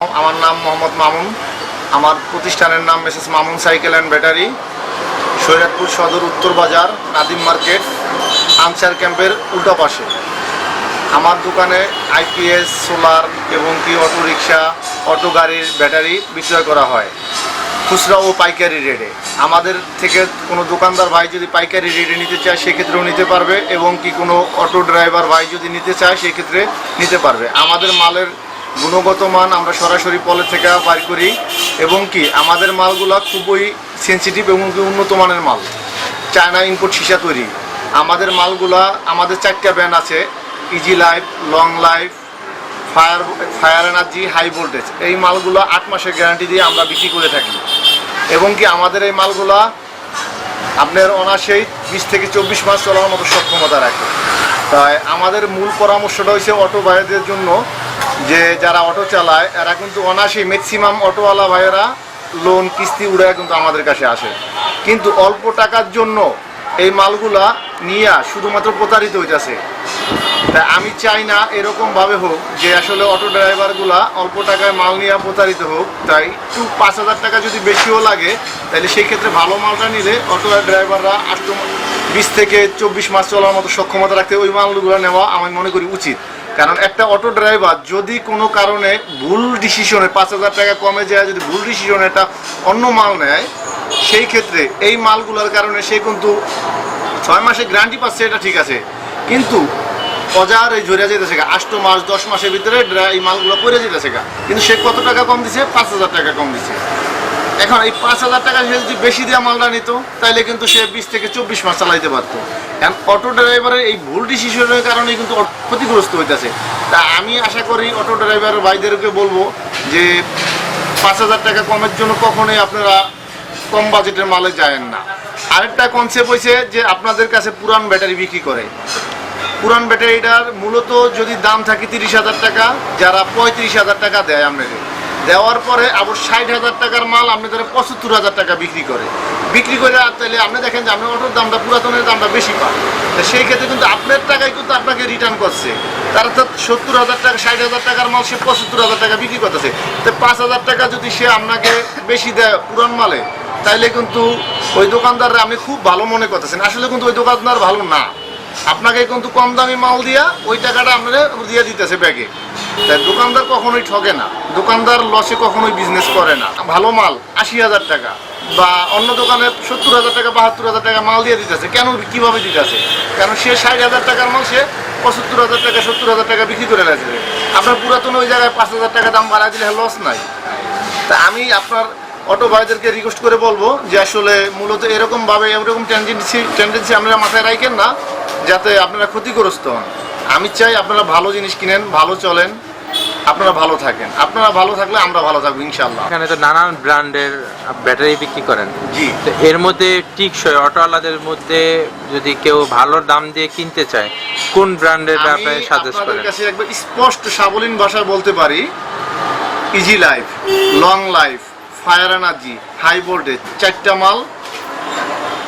আমার নাম মোহাম্মদ মামুন। আমার প্রতিষ্ঠানের নাম Mrs Mamun cycle and battery, Shariatpur সদর উত্তর বাজার, নাদিম মার্কেট, আনসার ক্যাম্পের উল্টা পাশে। আমার দোকানে আইপিএস, সোলার এবং কি অটো রিক্সা, অটো গাড়ির ব্যাটারি বিক্রয় করা হয় খুচরা ও পাইকারি রেটে। আমাদের থেকে কোনো দোকানদার ভাই যদি পাইকারি রেটে নিতে চায় সেক্ষেত্রেও নিতে পারবে, এবং কি কোনো অটো ড্রাইভার ভাই যদি নিতে চায় সেক্ষেত্রে নিতে পারবে। আমাদের মালের গুণগত মান আমরা সরাসরি পলে থেকে বাই করি, এবং কি আমাদের মালগুলো খুবই সেন্সিটিভ এবং কি উন্নত মানের মাল, চায়না ইম্পোর্ট সীসা তৈরি। আমাদের মালগুলা, আমাদের 4টা ব্র্যান্ড আছে, easy life, long life, fire energy, high voltage. এই মালগুলো 8 মাসের গ্যারান্টি দিয়ে আমরা বিক্রি করে থাকি, এবং কি আমাদের এই মালগুলা আপনার অনায়াসেই 20 থেকে 24 মাস চলার মতো সক্ষমতা রাখে। তাই আমাদের মূল পরামর্শটা হচ্ছে অটো ভাইদের জন্য, যে যারা অটো চালায় এরা কিন্তু অনায়াসেই ম্যাক্সিমাম অটোওয়ালা ভাইয়েরা লোন কিস্তি উড়ে কিন্তু আমাদের কাছে আসে, কিন্তু অল্প টাকার জন্য এই মালগুলা নিয়ে শুধুমাত্র প্রতারিত হইতেছে। তাই আমি চাই না এরকমভাবে হোক যে আসলে অটো ড্রাইভারগুলা অল্প টাকায় মাল নিয়ে প্রতারিত হোক। তাই একটু 5,000 টাকা যদি বেশিও লাগে তাহলে সেই ক্ষেত্রে ভালো মালটা নিলে অটো ড্রাইভাররা 20 থেকে 24 মাস চলার মতো সক্ষমতা রাখতে ওই মালগুলো নেওয়া আমি মনে করি উচিত। কারণ একটা অটো ড্রাইভার যদি কোনো কারণে ভুল ডিসিশনে 5,000 টাকা কমে যায়, যদি ভুল ডিসিশনে একটা অন্য মাল নেয়, সেই ক্ষেত্রে এই মালগুলোর কারণে সে কিন্তু 6 মাসে গ্যারান্টি পাচ্ছে, এটা ঠিক আছে, কিন্তু অজার এই ঝরে যেতেছে 8 মাস 10 মাসের ভিতরে এই মালগুলো পড়ে যেতেছে, কিন্তু সে কত টাকা কম দিছে? 5,000 টাকা কম দিছে। এখন এই 5,000 টাকা সে যদি বেশি দেওয়া মালটা নিত তাহলে কিন্তু সে 20 থেকে 24 মাস চালাইতে পারতো। এখন অটো ড্রাইভারের এই ভুল ডিসিশনের কারণে কিন্তু ক্ষতিগ্রস্ত হইতেছে। তা আমি আশা করি অটো ড্রাইভার ভাইদেরকে বলবো যে 5,000 টাকা কমের জন্য কখনোই আপনারা কম বাজেটের মালে যায়েন না। আরেকটা কনসেপ্ট হয়েছে যে আপনাদের কাছে পুরান ব্যাটারি বিক্রি করে। পুরান ব্যাটারিটার মূলত যদি দাম থাকে 30,000 টাকা, যারা 35,000 টাকা দেয় আপনাদের, দেওয়ার পরে আবার 60,000 টাকার মাল আপনাদের 75,000 টাকা বিক্রি করে। তাহলে আপনি দেখেন যে আপনার অটোর দামটা, পুরাতনের দামটা বেশি পান। তো সেই ক্ষেত্রে কিন্তু আপনার টাকায় কিন্তু আপনাকে রিটার্ন করছে। তার অর্থাৎ 70,000 টাকা, 60,000 টাকার মাল সে 75,000 টাকা বিক্রি করতেছে। তো 5,000 টাকা যদি সে আপনাকে বেশি দেয় পুরান মালে, তাইলে কিন্তু ওই দোকানদাররা আমি খুব ভালো মনে করতেছেন। আসলে কিন্তু ওই দোকানদার ভালো না, আপনাকে কিন্তু কম দামি মাল দিয়া ওই টাকাটা আপনারা দিয়ে দিতেছে ব্যাগে। তাই দোকানদার কখনোই ঠকে না, দোকানদার লসে কখনোই বিজনেস করে না। ভালো মাল 80,000 টাকা বা অন্য দোকানে 70,000 টাকা, 72,000 টাকা মাল দিয়ে দিতেছে। কেন, কীভাবে দিতেছে? কারণ সে 60,000 টাকার মাল সে 75,000 টাকা, 70,000 টাকা বিক্রি করে লাগছে। আপনার পুরাতন ওই জায়গায় 5,000 টাকা দাম বাড়াই দিলে লস নাই। তা আমি আপনার অটো ভাইদেরকে রিকোয়েস্ট করে বলবো যে আসলে মূলত এরকমভাবে এরকম টেন্ডেন্সি আপনারা মাথায় রাখেন না, যাতে আপনারা ক্ষতিগ্রস্ত হন। আমি চাই আপনারা ভালো জিনিস কিনেন, ভালো চলেন, আপনারা ভালো থাকেন। আপনারা ভালো থাকলে আমরা ভালো থাকবো ইনশাল্লাহ। এখানে তো নানান ব্র্যান্ডের ব্যাটারি বিক্রি করেন। জি, তো এর মধ্যে টিকসই অটোওয়ালাদের মধ্যে যদি কেউ ভালো দাম দিয়ে কিনতে চায়, কোন ব্র্যান্ডের ব্যাপারে সাজেস্ট করেন? আপনাদের কাছে একবার স্পষ্ট সাবলীন ভাষায় বলতে পারি, easy life, long life, fire energy, high voltage, 4টা মাল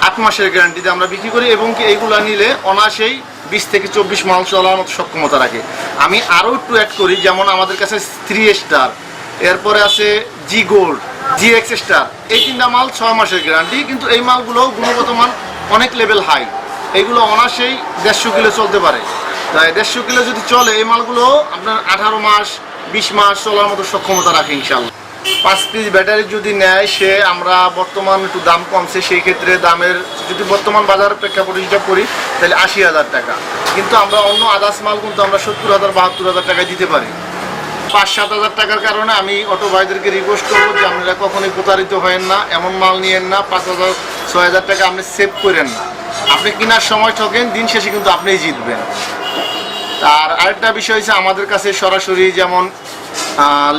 8 মাসের গ্যারান্টিতে আমরা বিক্রি করি, এবং কি এইগুলো নিলে অনায়াসেই 20 থেকে 24 মাল চলার মতো সক্ষমতা রাখে। আমি আরও একটু অ্যাড করি, যেমন আমাদের কাছে 3 স্টার, এরপরে আছে জি গোল্ড, GX স্টার, এই 3টা মাল 6 মাসের গ্যারান্টি, কিন্তু এই মালগুলো গুণগত মান অনেক লেভেল হাই। এইগুলো অনায়াসেই 150 কিলো চলতে পারে। তাই 150 কিলো যদি চলে এই মালগুলো আপনার 18 মাস 20 মাস চলার মতো সক্ষমতা রাখে ইনশাল্লাহ। 5 পিস ব্যাটারি যদি নেয় সে, আমরা বর্তমান একটু দাম কমছে, সেই ক্ষেত্রে দামের যদি বর্তমান বাজার প্রেক্ষাপট হিসাব করি তাহলে 80,000 টাকা, কিন্তু আমরা অন্য আদার্স মাল কিন্তু আমরা 70,000 72,000 টাকায় দিতে পারি। 5-7,000 টাকার কারণে আমি অটো ভাইদেরকে রিকোয়েস্ট করবো যে আপনারা কখনোই প্রতারিত হয়েন না, এমন মাল নিয়েন না। 5,000-6,000 টাকা আপনি সেভ করেন না, আপনি কেনার সময় ঠকেন, দিন শেষে কিন্তু আপনিই জিতবেন। আর আরেকটা বিষয় হচ্ছে আমাদের কাছে সরাসরি যেমন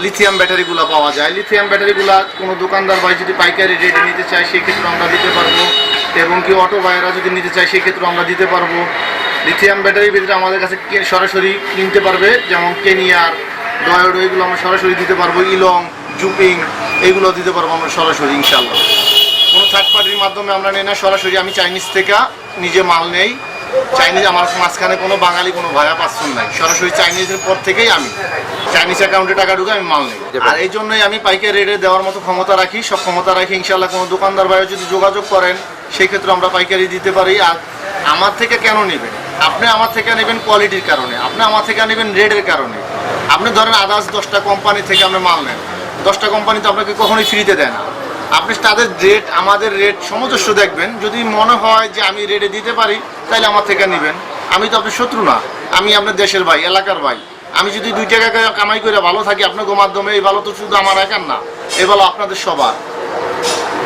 লিথিয়াম ব্যাটারিগুলো পাওয়া যায়। লিথিয়াম ব্যাটারিগুলো কোনো দোকানদার ভাই যদি পাইকারি রেটে নিতে চায় সেক্ষেত্রে আমরা দিতে পারবো, এবং কি অটো ভাইয়েরা যদি নিতে চায় সেক্ষেত্রে আমরা দিতে পারবো। লিথিয়াম ব্যাটারির ভিতরে আমাদের কাছে সরাসরি কিনতে পারবে, যেমন কেনিয়ার, ডয়োড, এইগুলো আমরা সরাসরি দিতে পারবো। ইলং, জুপিং, এইগুলো দিতে পারবো আমরা সরাসরি ইনশাল্লাহ। কোনো থার্ড পার্টির মাধ্যমে আমরা নেই না, সরাসরি আমি চাইনিজ থেকে নিজে মাল নেই। চাইনিজ আমার মাঝখানে কোনো বাঙালি কোনো ভায়া পাচ্ছেন নাই, সরাসরি চাইনিজের পর থেকেই আমি চাইনিজ অ্যাকাউন্টে টাকা ঢুকে আমি মাল নেই। আর এই জন্যই আমি পাইকারি রেটে দেওয়ার মতো ক্ষমতা রাখি, সব ক্ষমতা রাখি। ইনশাল্লাহ কোনো দোকানদার ভাইও যদি যোগাযোগ করেন সেই ক্ষেত্রে আমরা পাইকারি দিতে পারি। আর আমার থেকে কেন নেবেন? আপনি আমার থেকে নেবেন কোয়ালিটির কারণে, আপনি আমার থেকে নেবেন রেটের কারণে। আপনি ধরেন আদার্স 10টা কোম্পানি থেকে আপনি মাল নেন, 10টা কোম্পানি তো আপনাকে কখনোই ফ্রিতে দেয় না। আপনি তাদের রেট আমাদের রেট সামঞ্জস্য দেখবেন। যদি মনে হয় যে আমি রেটে দিতে পারি তাহলে আমার থেকে নেবেন। আমি তো আপনার শত্রু না, আমি আপনার দেশের ভাই, এলাকার ভাই। আমি যদি 2 টাকা কামাই করে ভালো থাকি আপনাদের মাধ্যমে, এই ভালো তো শুধু আমার একার না, এই ভালো আপনাদের সবার।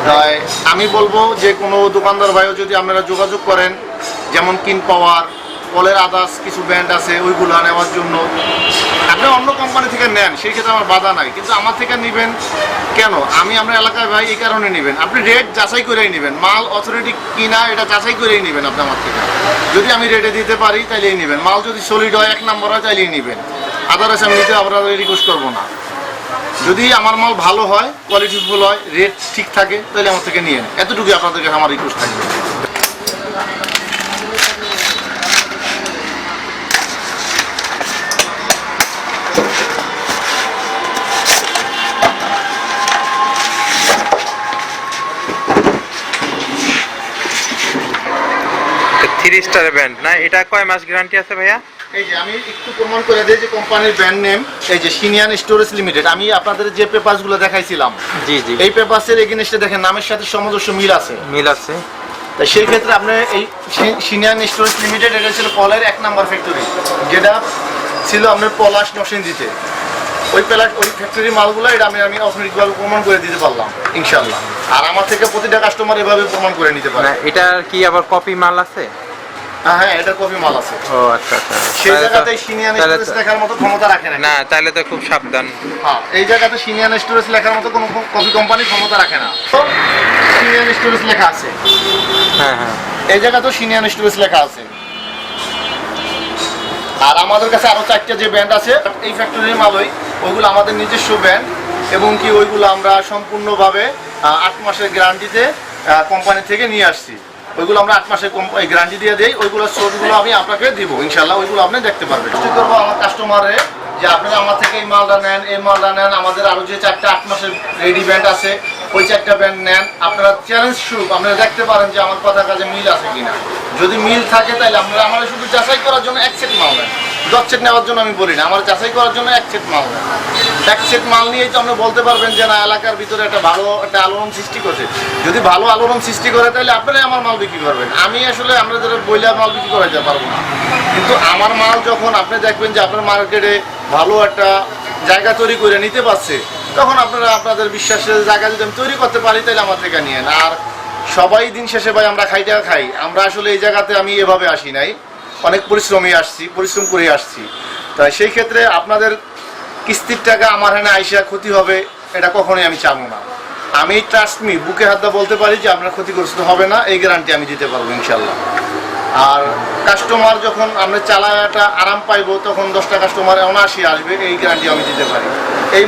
তাই আমি বলবো যে কোনো দোকানদার ভাইও যদি আপনারা যোগাযোগ করেন, যেমন কিন পাওয়ার, পলের আদার্স কিছু ব্র্যান্ড আছে ওইগুলো নেওয়ার জন্য, আপনি অন্য কোম্পানি থেকে নেন, সেই ক্ষেত্রে আমার বাধা নাই। কিন্তু আমার থেকে নেবেন কেন? আমি আপনার এলাকায় ভাই এই কারণে নেবেন, আপনি রেট যাচাই করেই নেবেন। মাল অথরিটি কিনা এটা যাচাই করেই নেবেন আপনি আমার থেকে। যদি আমি রেটে দিতে পারি তাইলেই নেবেন। মাল যদি সলিড হয়, 1 নম্বর হয়, তাইলেই নেবেন। আদারওয়াইজ আমি নিতে আপনারা রিকোয়েস্ট করবো না। যদি আমার মাল ভালো হয়, কোয়ালিটিফুল হয়, রেট ঠিক থাকে, তাহলে আমার থেকে নিয়েন। এতটুকুই আপনাদের কাছে আমার রিকোয়েস্ট থাকবে। 3 স্টার ব্র্যান্ড না? এটা কয় মাস গ্যারান্টি আছে ভাইয়া? এই যে আমি একটু প্রমাণ করে দিই যে কোম্পানির ব্র্যান্ড নেম, এই যে সিনিয়ান স্টোরেজ লিমিটেড। আমি আপনাদের যে পেপারসগুলো দেখাইছিলাম, জি জি, এই পেপারসের এগেইনস্টে দেখেন নামের সাথে সামঞ্জস্য মিল আছে। তাই সেই ক্ষেত্রে আপনি এই সিনিয়ান স্টোরেজ লিমিটেড, এটা ছিল পলের 1 নম্বর ফ্যাক্টরি, যেটা ছিল আপনার পলাশ নরসিংদীতে। ওই ফ্যাক্টরির মালগুলো এটা আমি অথেন্টিকভাবে প্রমাণ করে দিতে পারলাম ইনশাল্লাহ। আর আমার থেকে প্রতিটা কাস্টমার এভাবে প্রমাণ করে নিতে পারে। এটা কি আবার কপি মাল আছে? হ্যাঁ, এটা কপি মাল আছে। ও আচ্ছা আচ্ছা, সেই জায়গাতে সিনিয়ান স্টোরেজ লেখার মতো ক্ষমতা রাখে না। না, তাহলে তো খুব সাবধান। হ্যাঁ, এই জায়গাতে সিনিয়ান স্টোরেজ লেখার মতো কোনো কপি কোম্পানি ক্ষমতা রাখে না। তো সিনিয়ান স্টোরেজ লেখা আছে। হ্যাঁ হ্যাঁ, এই জায়গাতেও সিনিয়ান স্টোরেজ লেখা আছে। আর আমাদের কাছে আরো 4টা যে ব্র্যান্ড আছে এই ফ্যাক্টরির মালই, ওইগুলো আমাদের নিজস্ব ব্র্যান্ড, এবং কি ওইগুলো আমরা সম্পূর্ণভাবে 8 মাসের গ্যারান্টিতে কোম্পানি থেকে নিয়ে আসছি। ওইগুলো আমরা 8 মাসের গ্যারান্টি দিয়ে দিই। ওইগুলো সোর্সগুলো আমি আপনাকে দিব ইনশাল্লাহ, ওইগুলো আপনি দেখতে পারবেন। চেষ্টা করবো আমার কাস্টমারে যে আপনারা আমার থেকে এই মালটা নেন, এই মালটা নেন। আমাদের আরো যে 4টা 8 মাসের রেডি ব্র্যান্ড আছে, ওই 4টা ব্র্যান্ড নেন। আপনারা চ্যালেঞ্জ স্বরূপ আপনারা দেখতে পারেন যে আমার কথা কাজে মিল আছে কিনা। যদি মিল থাকে তাহলে আপনারা আমার শুধু যাচাই করার জন্য 1 সেট মাল নেন। 10 সেট নেওয়ার জন্য আমি বলি না, আমার যাচাই করার জন্য 1 সেট মাল নেন। 1 সেট মাল নিয়েই তো আপনি বলতে পারবেন যে না, এলাকার ভিতরে একটা ভালো একটা আলোড়ন সৃষ্টি করছে। যদি ভালো আলোড়ন সৃষ্টি করে তাহলে আপনারাই আমার মাল বিক্রি করবেন। আমি আসলে আমরা যারা বইলা মাল বিক্রি করাইতে পারবো না। কিন্তু আমার মাল যখন আপনি দেখবেন যে আপনার মার্কেটে ভালো একটা জায়গা তৈরি করে নিতে পারছে, তখন আপনারা আপনাদের বিশ্বাসের জায়গা যদি আমি তৈরি করতে পারি তাহলে আমার থেকে নিয়েন। আর সবাই দিন শেষে ভাই আমরা খাইটা খাই। আমরা আসলে এই জায়গাতে আমি এভাবে আসি নাই, অনেক পরিশ্রম করে আসছি। তাই সেই ক্ষেত্রে আপনাদের কিস্তির টাকা আমার এখানে আইসা ক্ষতি হবে, এটা কখনোই আমি চাবো না। আমি ট্রাস্ট মি, বুকে হাত দিয়ে বলতে পারি যে আপনার ক্ষতিগ্রস্ত হবে না, এই গ্যারান্টি আমি দিতে পারবো ইনশাল্লাহ। আর কাস্টমার যখন আমরা চালায়াটা আরাম পাইবো, তখন 10টা কাস্টমার অনায়াসে আসবে, এই গ্যারান্টি আমি দিতে পারি। এই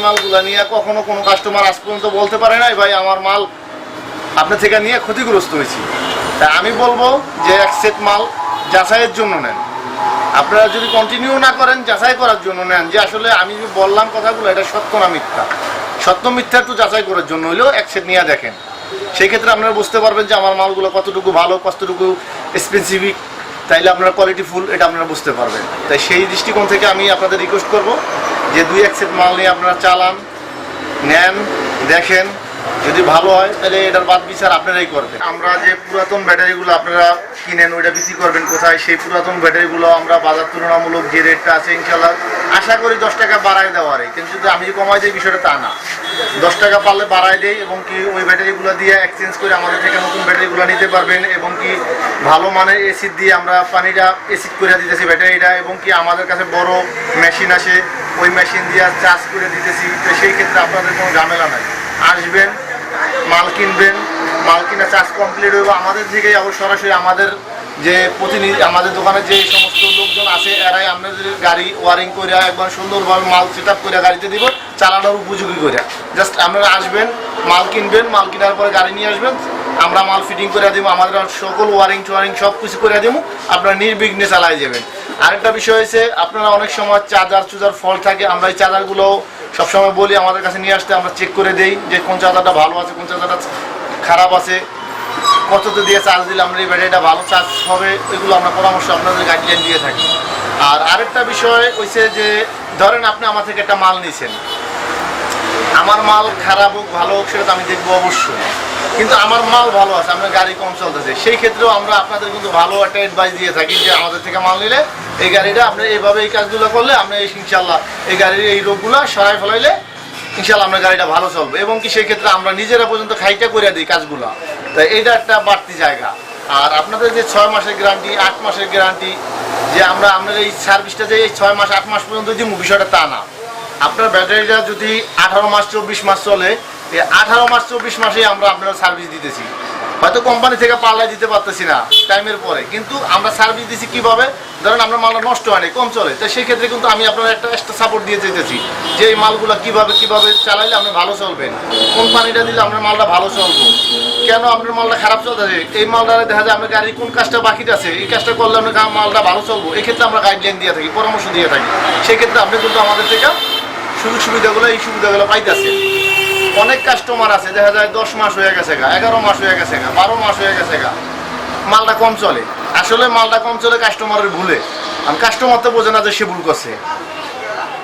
মালগুলা নিয়ে কখনো কোনো কাস্টমার আজ পর্যন্ত বলতে পারে নাই ভাই আমার মাল আপনার থেকে নিয়ে ক্ষতিগ্রস্ত হয়েছি। তাই আমি বলবো যে 1 সেট মাল যাচাইয়ের জন্য নেন। আপনারা যদি কন্টিনিউ না করেন, যাচাই করার জন্য নেন যে আসলে আমি যে বললাম কথাগুলো এটা সত্য না মিথ্যা। সত্য মিথ্যা একটু যাচাই করার জন্য হলেও 1 সেট নিয়ে দেখেন। সেই ক্ষেত্রে আপনারা বুঝতে পারবেন যে আমার মালগুলো কতটুকু ভালো, কতটুকু স্পেসিফিক, তাইলে আপনারা কোয়ালিটি ফুল এটা আপনারা বুঝতে পারবেন। তাই সেই দৃষ্টিকোণ থেকে আমি আপনাদের রিকোয়েস্ট করব যে 2-1 সেট মাল নিয়ে আপনারা চালান, নেন, দেখেন। যদি ভালো হয় তাহলে এটার বাদ বিচার আপনারাই করবেন। আমরা যে পুরাতন ব্যাটারিগুলো আপনারা কিনেন ওইটা বিক্রি করবেন কোথায়, সেই পুরাতন ব্যাটারিগুলো আমরা বাজার তুলনামূলক যে রেটটা আছে ইনশাল্লাহ আশা করি 10 টাকা বাড়ায় দেওয়ারে। কিন্তু যদি আমি কমাই দিই বিষয়টা তা না, 10 টাকা পারলে বাড়ায় দেই, এবং কি ওই ব্যাটারিগুলো দিয়ে এক্সচেঞ্জ করে আমাদের থেকে নতুন ব্যাটারিগুলো নিতে পারবেন। এবং কি ভালো মানের এসিড দিয়ে আমরা পানিটা এসিড করে দিতেছি ব্যাটারিটা, এবং কি আমাদের কাছে বড় মেশিন আসে, ওই মেশিন দিয়ে চার্জ করে দিতেছি। তো সেই ক্ষেত্রে আপনাদের কোনো ঝামেলা নাই। আসবেন, মাল কিনবেন, মাল কিনা চার্জ কমপ্লিট হইব আমাদের থেকেই। আবার সরাসরি আমাদের যে প্রতিনিধি, আমাদের দোকানে যে সমস্ত লোকজন আছে, এরাই আপনাদের গাড়ি ওয়ারিং করে একবার সুন্দরভাবে মাল সেট আপ করে গাড়িতে দিব। চালানোর উপযোগী করে। জাস্ট আপনারা আসবেন, মাল কিনবেন, মাল কেনার পরে গাড়ি নিয়ে আসবেন, আমরা মাল ফিটিং করে দেবো, আমাদের সকল ওয়ারিং টোয়ারিং সব কিছু করে দেবো, আপনারা নির্বিঘ্নে চালাই যাবেন। আরেকটা বিষয় হয়েছে, আপনারা অনেক সময় চার্জার চুজার ফল্ট থাকে, আমরা এই চার্জারগুলো সবসময় বলি আমাদের কাছে নিয়ে আসতে, আমরা চেক করে দেই যে কোন চার্জারটা ভালো আছে, কোন চার্জারটা খারাপ আছে, কততে দিয়ে চার্জ দিলে আমরা এই ব্যাটারিটা ভালো চার্জ হবে, এগুলো আমরা পরামর্শ আপনাদের গাইডলাইন দিয়ে থাকি। আর আরেকটা বিষয় হয়েছে যে ধরেন আপনি আমার থেকে একটা মাল নিয়েছেন, আমার মাল খারাপ হোক ভালো হোক সেটা তো আমি দেখবো অবশ্যই, কিন্তু আমার মাল ভালো আছে, আপনার গাড়ি কম চলতেছে, সেই ক্ষেত্রেও আমরা আপনাদের কিন্তু ভালো একটা অ্যাডভাইস দিয়ে থাকি যে আমাদের থেকে মাল নিলে এই গাড়িটা আপনি এইভাবে এই কাজগুলো করলে আপনি ইনশাল্লাহ এই গাড়ির এই রোগগুলো সরাই ফেলাইলে ইনশাল্লাহ আপনার গাড়িটা ভালো চলবে, এবং কি সেই ক্ষেত্রে আমরা নিজেরা পর্যন্ত খাইটা করে দিই কাজগুলো। তাই এইটা একটা বাড়তি জায়গা। আর আপনাদের যে 6 মাসের গ্যারান্টি, 8 মাসের গ্যারান্টি, যে আমরা আপনার এই সার্ভিসটা যে এই 6 মাস 8 মাস পর্যন্ত দিব বিষয়টা তা না। আপনার ব্যাটারিটা যদি 18 মাস 24 মাস চলে, এই 18 মাস 24 মাসেই আমরা আপনার সার্ভিস দিতেছি। হয়তো কোম্পানি থেকে পাল্লাই দিতে পারতেছি না টাইমের পরে, কিন্তু আমরা সার্ভিস দিচ্ছি কীভাবে, ধরেন আপনার মালটা নষ্ট হয়নি, কম চলে, তো সেই ক্ষেত্রে কিন্তু আমি আপনার একটা এক্সট্রা সাপোর্ট দিয়ে যেতেছি যে এই মালগুলো কীভাবে চালাইলে আপনি ভালো চলবেন, কোন পানিটা দিলে আপনার মালটা ভালো চলবো, কেন আপনার মালটা খারাপ চলতেছে, এই মালটা দেখা যায় আপনার গাড়ির কোন কাজটা বাকি আছে, এই কাজটা করলে আপনার মালটা ভালো চলবো, এই ক্ষেত্রে আমরা গাইডলাইন দিয়ে থাকি, পরামর্শ দিয়ে থাকি। সেই ক্ষেত্রে আপনি কিন্তু আমাদের থেকে সুযোগ সুবিধাগুলো এই সুবিধাগুলো পাইতেছে। অনেক কাস্টমার আছে দেখা যায় 10 মাস হয়ে গেছে গা, 11 মাস হয়ে গেছে গা, 12 মাস হয়ে গেছে গা, মালটা কম চলে। আসলে মালটা কম চলে কাস্টমারের ভুলে, আর কাস্টমার তো বোঝে না যে সে ভুল করছে।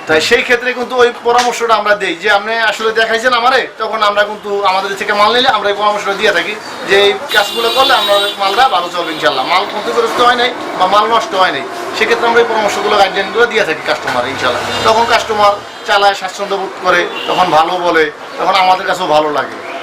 তাই সেই ক্ষেত্রে কিন্তু ওই পরামর্শটা আমরা দিই যে আপনি আসলে দেখাইছেন আমারে, তখন আমরা কিন্তু আমাদের থেকে মাল নিলে আমরা এই পরামর্শটা দিয়ে থাকি যে এই কাজগুলো করলে আমরা মালটা ভালো চলবে ইনশাল্লাহ, মাল ক্ষতিগ্রস্ত হয় নাই বা মাল নষ্ট হয় নাই, সেক্ষেত্রে আমরা এই পরামর্শগুলো গাইডলাইনগুলো দিয়ে থাকি কাস্টমার ইনশাল্লাহ। তখন কাস্টমার চালায় স্বাচ্ছন্দ্য বোধ করে, তখন ভালো বলে, তখন আমাদের কাছেও ভালো লাগে।